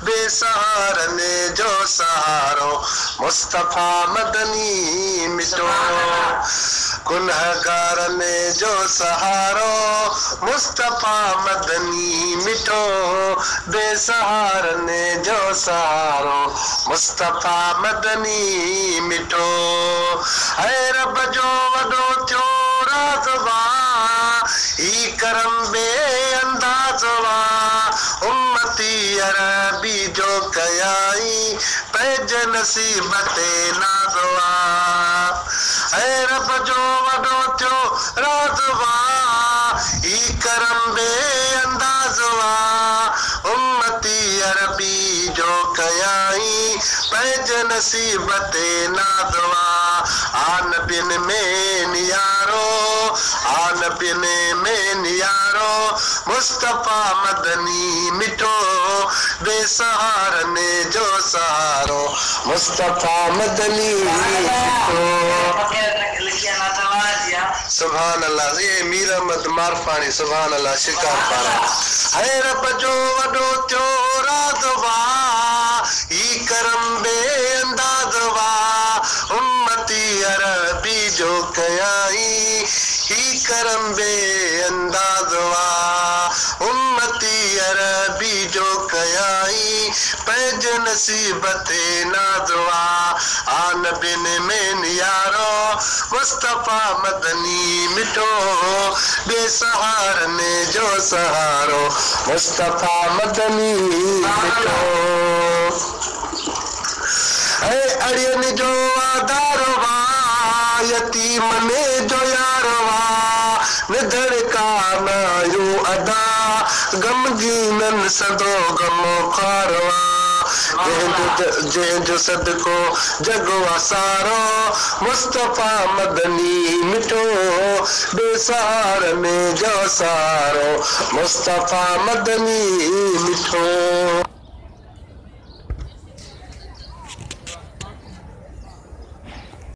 बेसहारने जो सहारो मुस्तफा मदनी मिटो गुनहगारने जो सहारो मुस्तफा मदनी मिटो बेसहारने जो सहारो मुस्तफा मदनी मिटो ऐ रब जो वॾो थियो राज़वा ई करम बेअंदाज़वा उम्मती अरबी जो कयाई पैज नसीब ते नाज़वा ऐ रब जो वॾो थियो राज़वा ई करम बेअंदाज़वा उम्मती अरबी जो कयाई पैज नसीब ते नाज़वा आन बिन में नियारो आन बिन में नियारो मुस्तफा मदनी मिटो बेसहारने जो सहारो मुस्तफा मदनी मिटो सुभान अल्लाह ये मीर अहमद मारफानी सुभान अल्लाह शिकार पारा है रब जो वॾो थियो राज़वा ई करम बेअंदाज़वा उम्मती अरबी जो कयाई ही करम बेअंदाज़वा उम्मती अरबी जो कयाई पैज नसीब ते नाज़वा आन बिन में नियारो मुस्तफा मदनी मिटो बेसहारने जो सहारो मुस्तफा मदनी मिटो ऐ अड़ियन जो आधारवा यतीमने जो यारवा निधड़ का नायो अदा गमगीनन सदो गमो खारवा जंहिंजो सदको जगवा सारो मुस्तफा मदनी मिठो बेसहारने जो सारो मुस्तफा मदनी मिठो।